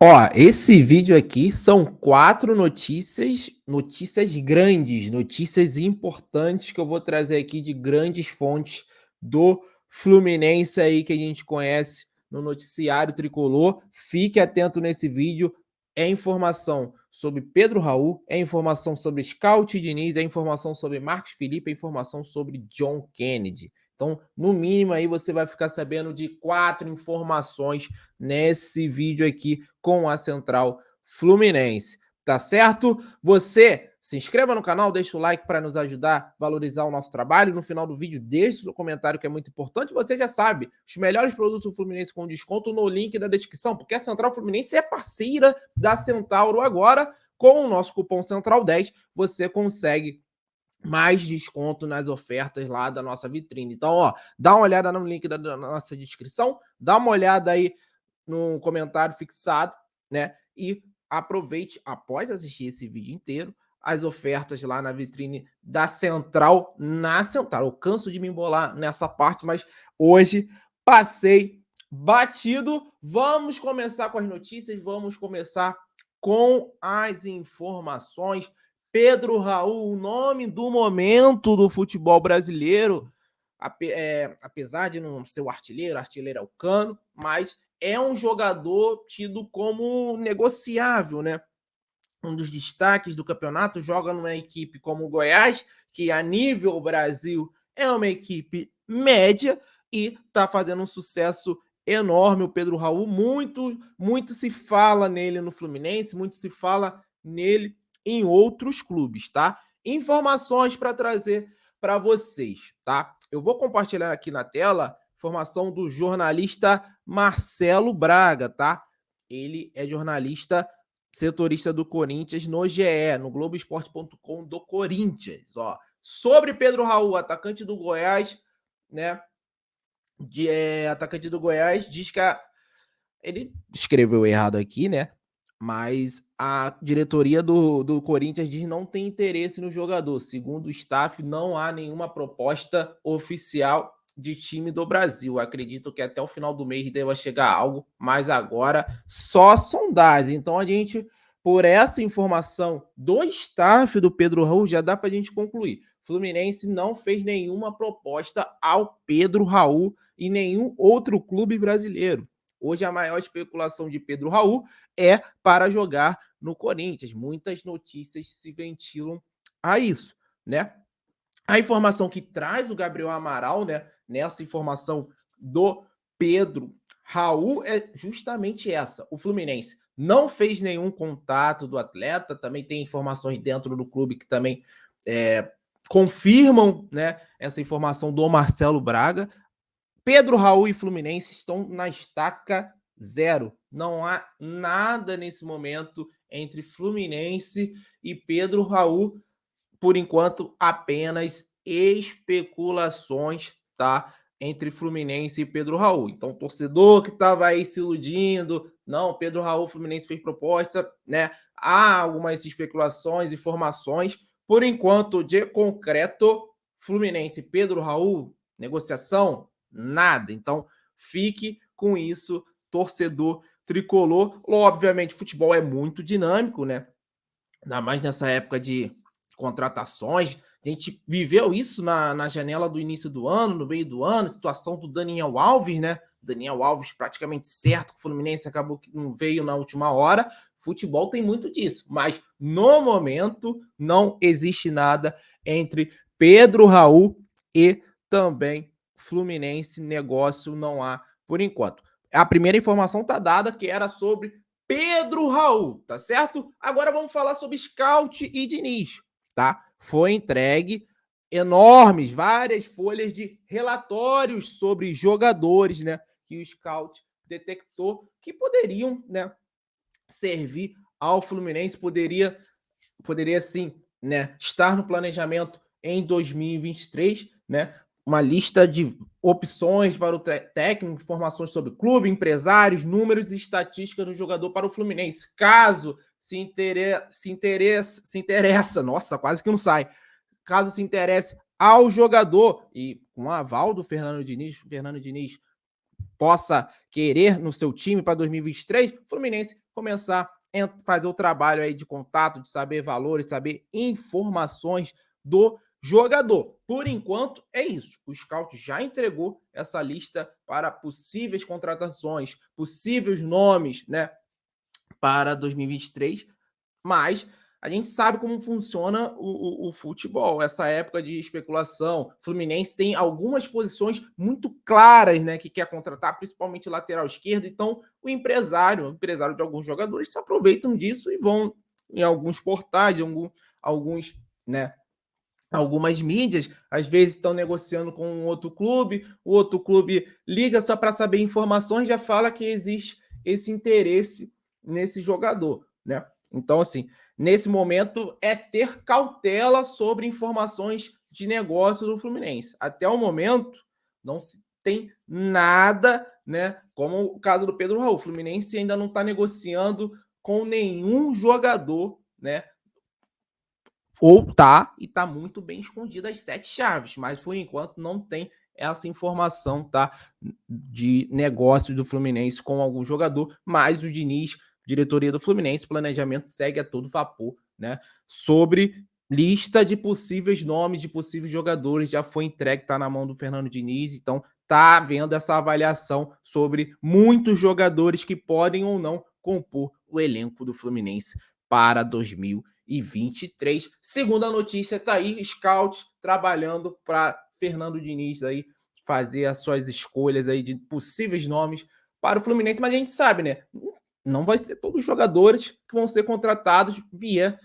Ó, esse vídeo aqui são 4 notícias grandes, notícias importantes que eu vou trazer aqui de grandes fontes do Fluminense aí que a gente conhece no noticiário tricolor. Fique atento nesse vídeo, é informação sobre Pedro Raul, é informação sobre Scout Diniz, é informação sobre Marcos Felipe, é informação sobre John Kennedy. Então, no mínimo aí você vai ficar sabendo de 4 informações nesse vídeo aqui com a Central Fluminense, tá certo? Você se inscreva no canal, deixa o like para nos ajudar a valorizar o nosso trabalho. No final do vídeo, deixe o seu comentário que é muito importante. Você já sabe, os melhores produtos do Fluminense com desconto no link da descrição, porque a Central Fluminense é parceira da Centauro agora. Com o nosso cupom Central10, você consegue mais desconto nas ofertas lá da nossa vitrine. Então, ó, dá uma olhada no link da nossa descrição, dá uma olhada aí no comentário fixado, né? E aproveite, após assistir esse vídeo inteiro, as ofertas lá na vitrine da Central, na Central. Eu canso de me embolar nessa parte, mas hoje passei batido. Vamos começar com as notícias, vamos começar com as informações. Pedro Raul, o nome do momento do futebol brasileiro, apesar de não ser o artilheiro é o Cano, mas é um jogador tido como negociável, né? Um dos destaques do campeonato, joga numa equipe como o Goiás, que a nível Brasil é uma equipe média e está fazendo um sucesso enorme. O Pedro Raul, muito se fala nele no Fluminense, muito se fala nele em outros clubes, tá? Informações para trazer para vocês, tá? Eu vou compartilhar aqui na tela informação do jornalista Marcelo Braga, tá? Ele é jornalista setorista do Corinthians no GE, no Globoesporte.com do Corinthians, ó. Sobre Pedro Raul, atacante do Goiás, né? Atacante do Goiás, diz que ele escreveu errado aqui, né? Mas a diretoria do Corinthians diz que não tem interesse no jogador. Segundo o staff, não há nenhuma proposta oficial de time do Brasil. Acredito que até o final do mês deva chegar algo, mas agora só sondagem. Então a gente, por essa informação do staff do Pedro Raul, já dá para a gente concluir. Fluminense não fez nenhuma proposta ao Pedro Raul e nenhum outro clube brasileiro. Hoje a maior especulação de Pedro Raul é para jogar no Corinthians. Muitas notícias se ventilam a isso, né? A informação que traz o Gabriel Amaral, né, nessa informação do Pedro Raul é justamente essa. O Fluminense não fez nenhum contato do atleta, também tem informações dentro do clube que também confirmam, né, essa informação do Marcelo Braga. Pedro Raul e Fluminense estão na estaca zero. Não há nada nesse momento entre Fluminense e Pedro Raul. Por enquanto, apenas especulações, tá? Entre Fluminense e Pedro Raul. Então, torcedor que estava aí se iludindo, não, Pedro Raul, Fluminense fez proposta, né? Há algumas especulações, informações. Por enquanto, de concreto, Fluminense, Pedro Raul, negociação, nada. Então, fique com isso, torcedor tricolor. Obviamente, futebol é muito dinâmico, né? Ainda mais nessa época de contratações. A gente viveu isso na janela do início do ano, no meio do ano, situação do Daniel Alves, né? Daniel Alves praticamente certo, que o Fluminense acabou que não veio na última hora. Futebol tem muito disso, mas no momento não existe nada entre Pedro Raul e também Fluminense. Negócio não há por enquanto. A primeira informação está dada, que era sobre Pedro Raul, tá certo? Agora vamos falar sobre Scout e Diniz, tá? Foi entregue várias folhas de relatórios sobre jogadores, né? Que o Scout detectou que poderiam, né? Servir ao Fluminense, poderia sim, né? Estar no planejamento em 2023, né? Uma lista de opções para o técnico, informações sobre o clube, empresários, números e estatísticas do jogador para o Fluminense. Caso se interessa, nossa, quase que não sai. Caso se interesse ao jogador e com o aval do Fernando Diniz possa querer no seu time para 2023, o Fluminense começar a fazer o trabalho aí de contato, de saber valores, saber informações do jogador. Por enquanto, é isso. O scout já entregou essa lista para possíveis contratações, possíveis nomes, né, para 2023, mas a gente sabe como funciona o futebol, essa época de especulação. O Fluminense tem algumas posições muito claras, né, que quer contratar, principalmente lateral esquerdo. Então, o empresário de alguns jogadores se aproveitam disso e vão em alguns portais, alguns, né, algumas mídias, às vezes estão negociando com um outro clube, o outro clube liga só para saber informações, já fala que existe esse interesse nesse jogador, né? Então, assim, nesse momento é ter cautela sobre informações de negócio do Fluminense. Até o momento, não se tem nada, né? Como o caso do Pedro Raul. O Fluminense ainda não está negociando com nenhum jogador, né? Ou tá, e tá muito bem escondido as 7 chaves, mas por enquanto não tem essa informação, tá, de negócio do Fluminense com algum jogador, mas o Diniz, diretoria do Fluminense, planejamento segue a todo vapor, né, sobre lista de possíveis nomes, de possíveis jogadores, já foi entregue, tá na mão do Fernando Diniz, então tá havendo essa avaliação sobre muitos jogadores que podem ou não compor o elenco do Fluminense para 2023. Segunda notícia, tá aí, scout trabalhando para Fernando Diniz aí fazer as suas escolhas aí de possíveis nomes para o Fluminense, mas a gente sabe, né? Não vai ser todos os jogadores que vão ser contratados via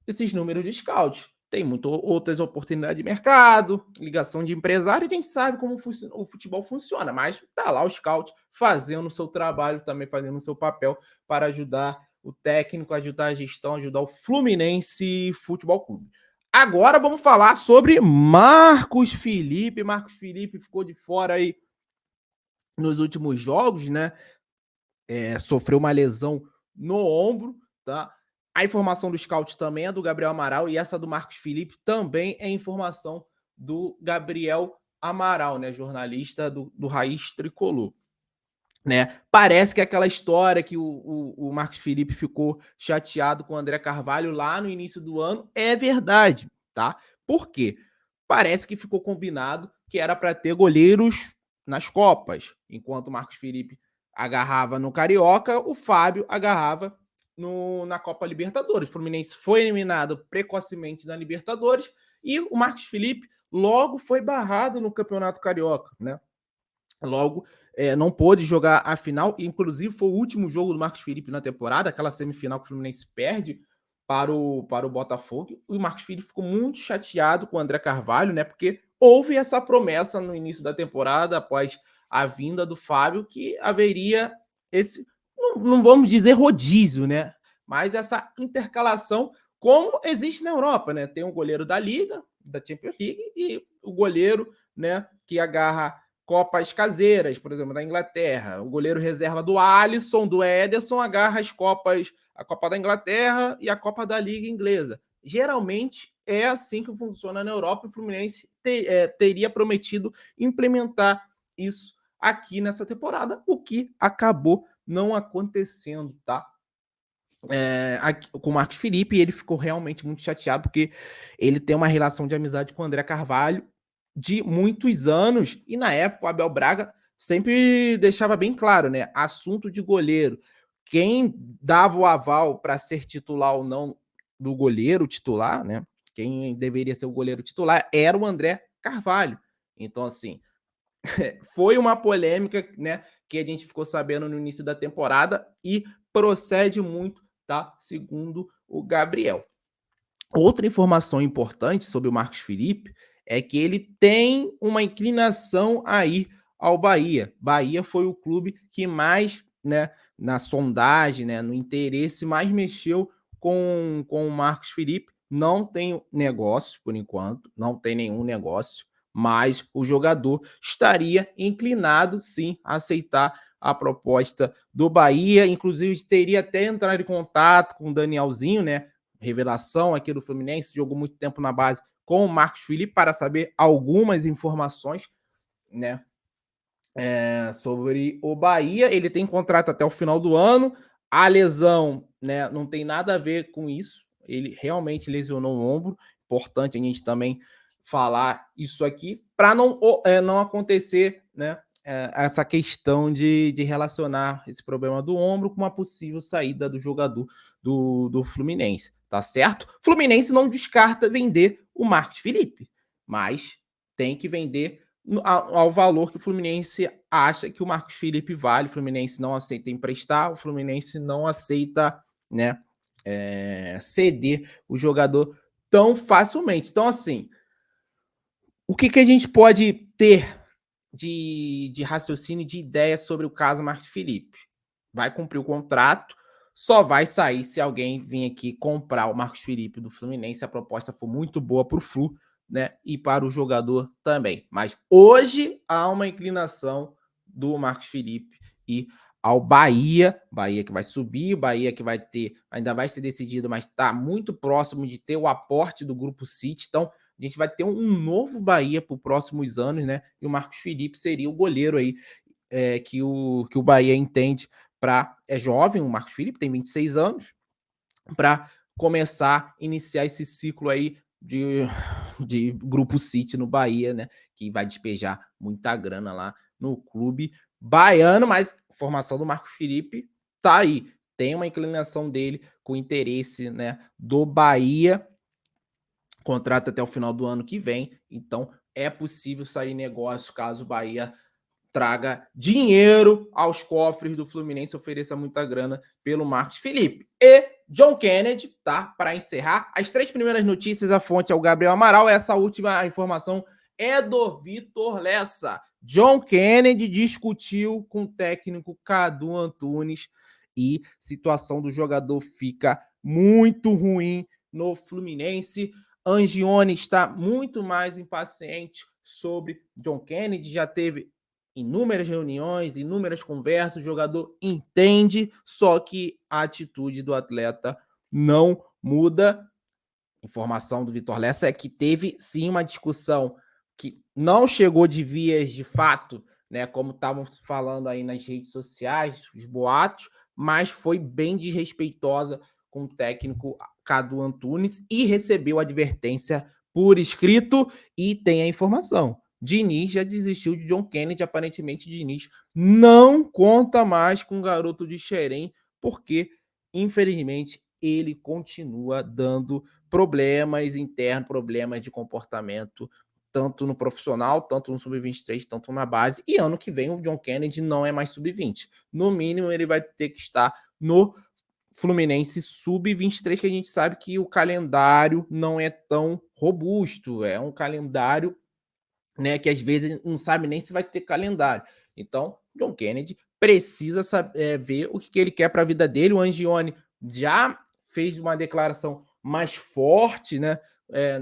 esses números de scout. Tem muitas outras oportunidades de mercado, ligação de empresário, a gente sabe como o futebol funciona, mas tá lá o scout fazendo o seu trabalho, também fazendo o seu papel para ajudar o técnico, ajudar a gestão, ajudar o Fluminense Futebol Clube. Agora vamos falar sobre Marcos Felipe. Marcos Felipe ficou de fora aí nos últimos jogos, né? Sofreu uma lesão no ombro, tá? A informação do scout também é do Gabriel Amaral e essa do Marcos Felipe também é informação do Gabriel Amaral, né? Jornalista do Raiz Tricolor. Né? Parece que aquela história que o Marcos Felipe ficou chateado com o André Carvalho lá no início do ano é verdade, tá? Por quê? Parece que ficou combinado que era para ter goleiros nas Copas. Enquanto o Marcos Felipe agarrava no Carioca, o Fábio agarrava na Copa Libertadores. O Fluminense foi eliminado precocemente na Libertadores e o Marcos Felipe logo foi barrado no Campeonato Carioca, né? Logo, não pôde jogar a final, inclusive foi o último jogo do Marcos Felipe na temporada, aquela semifinal que o Fluminense perde para o Botafogo. E o Marcos Felipe ficou muito chateado com o André Carvalho, né? Porque houve essa promessa no início da temporada, após a vinda do Fábio, que haveria esse, não vamos dizer rodízio, né? Mas essa intercalação, como existe na Europa, né? Tem um goleiro da Liga, da Champions League, e o goleiro, né, que agarra Copas caseiras, por exemplo, da Inglaterra. O goleiro reserva do Alisson, do Ederson, agarra as Copas, a Copa da Inglaterra e a Copa da Liga Inglesa. Geralmente é assim que funciona na Europa. O Fluminense teria prometido implementar isso aqui nessa temporada, o que acabou não acontecendo, tá? Aqui, com o Marcos Felipe, ele ficou realmente muito chateado, porque ele tem uma relação de amizade com o André Carvalho de muitos anos, e na época o Abel Braga sempre deixava bem claro, né? Assunto de goleiro. Quem dava o aval para ser titular ou não do goleiro titular, né? Quem deveria ser o goleiro titular era o André Carvalho. Então, assim, foi uma polêmica, né? Que a gente ficou sabendo no início da temporada e procede muito, tá? Segundo o Gabriel. Outra informação importante sobre o Marcos Felipe é que ele tem uma inclinação a ir ao Bahia. Bahia foi o clube que mais, né, na sondagem, né, no interesse, mais mexeu com o Marcos Felipe. Não tem negócio, por enquanto, não tem nenhum negócio, mas o jogador estaria inclinado, sim, a aceitar a proposta do Bahia. Inclusive, teria até entrado em contato com o Danielzinho, né, revelação aqui do Fluminense, jogou muito tempo na base com o Marcos Felipe para saber algumas informações, né? sobre o Bahia. Ele tem contrato até o final do ano. A lesão, né, não tem nada a ver com isso. Ele realmente lesionou o ombro. Importante a gente também falar isso aqui para não acontecer, né, essa questão de relacionar esse problema do ombro com uma possível saída do jogador do Fluminense, tá certo? Fluminense não descarta vender o Marcos Felipe, mas tem que vender ao valor que o Fluminense acha que o Marcos Felipe vale. O Fluminense não aceita emprestar, o Fluminense não aceita, né, ceder o jogador tão facilmente. Então, assim, o que a gente pode ter de raciocínio, de ideia sobre o caso Marcos Felipe? Vai cumprir o contrato, só vai sair se alguém vir aqui comprar o Marcos Felipe do Fluminense. A proposta for muito boa para o Flu, né? E para o jogador também. Mas hoje há uma inclinação do Marcos Felipe e ao Bahia. Bahia que vai subir, Bahia que vai ter, ainda vai ser decidido, mas está muito próximo de ter o aporte do Grupo City. Então, a gente vai ter um novo Bahia para os próximos anos, né? E o Marcos Felipe seria o goleiro aí que o Bahia entende para. É jovem, o Marcos Felipe tem 26 anos, para começar, iniciar esse ciclo aí de Grupo City no Bahia, né? Que vai despejar muita grana lá no clube baiano, mas a formação do Marcos Felipe tá aí. Tem uma inclinação dele com interesse, né, do Bahia. Contrato até o final do ano que vem, então é possível sair negócio caso o Bahia traga dinheiro aos cofres do Fluminense, ofereça muita grana pelo Marcos Felipe. E John Kennedy, tá? Para encerrar, as 3 primeiras notícias, a fonte é o Gabriel Amaral, essa última informação é do Vitor Lessa. John Kennedy discutiu com o técnico Cadu Antunes e situação do jogador fica muito ruim no Fluminense. Angione está muito mais impaciente sobre John Kennedy, já teve inúmeras reuniões, inúmeras conversas, o jogador entende, só que a atitude do atleta não muda. Informação do Vitor Lessa é que teve sim uma discussão que não chegou de vias de fato, né, como estavam falando aí nas redes sociais, os boatos, mas foi bem desrespeitosa com o técnico Cadu Antunes e recebeu advertência por escrito. E tem a informação: Diniz já desistiu de John Kennedy. Aparentemente, Diniz não conta mais com o garoto de Xerém, porque, infelizmente, ele continua dando problemas internos, problemas de comportamento, tanto no profissional, tanto no sub-23, tanto na base. E ano que vem o John Kennedy não é mais sub-20. No mínimo, ele vai ter que estar no Fluminense sub-23, que a gente sabe que o calendário não é tão robusto. É um calendário, né, que às vezes não sabe nem se vai ter calendário. Então, John Kennedy precisa ver o que ele quer para a vida dele. O Angione já fez uma declaração mais forte, né,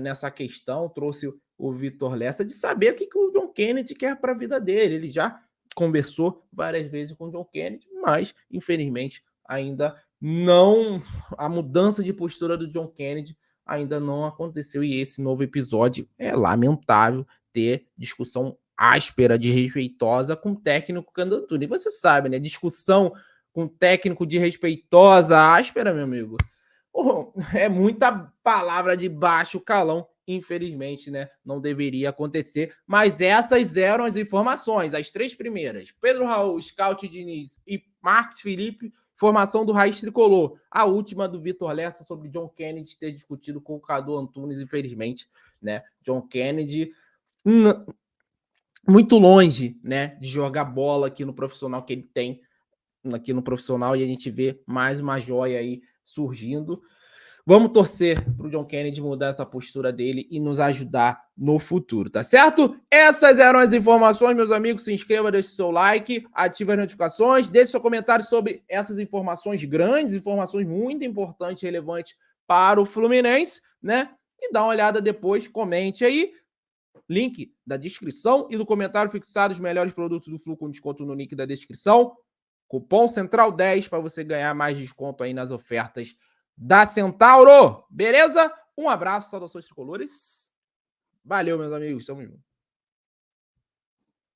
nessa questão, trouxe o Vitor Lessa de saber o que o John Kennedy quer para a vida dele. Ele já conversou várias vezes com o John Kennedy, mas infelizmente ainda não, a mudança de postura do John Kennedy ainda não aconteceu. E esse novo episódio é lamentável, ter discussão áspera, desrespeitosa com o técnico Candaturi. E você sabe, né? Discussão com técnico desrespeitosa, áspera, meu amigo. É muita palavra de baixo calão. Infelizmente, né? Não deveria acontecer. Mas essas eram as informações, as 3 primeiras. Pedro Raul, Scout Diniz e Marcos Felipe, formação do Raiz Tricolor. A última do Vitor Lessa sobre John Kennedy ter discutido com o Cadu Antunes, infelizmente, né? John Kennedy muito longe, né, de jogar bola aqui no profissional que ele tem aqui no profissional, e a gente vê mais uma joia aí surgindo. Vamos torcer para o John Kennedy mudar essa postura dele e nos ajudar no futuro, tá certo? Essas eram as informações, meus amigos. Se inscreva, deixe seu like, ative as notificações, deixe seu comentário sobre essas informações grandes, informações muito importantes, relevantes para o Fluminense, né? E dá uma olhada depois, comente aí. Link da descrição e do comentário fixado, os melhores produtos do Flu com desconto no link da descrição. Cupom Central10 para você ganhar mais desconto aí nas ofertas da Centauro. Beleza? Um abraço, saudações tricolores. Valeu, meus amigos. Tamo junto.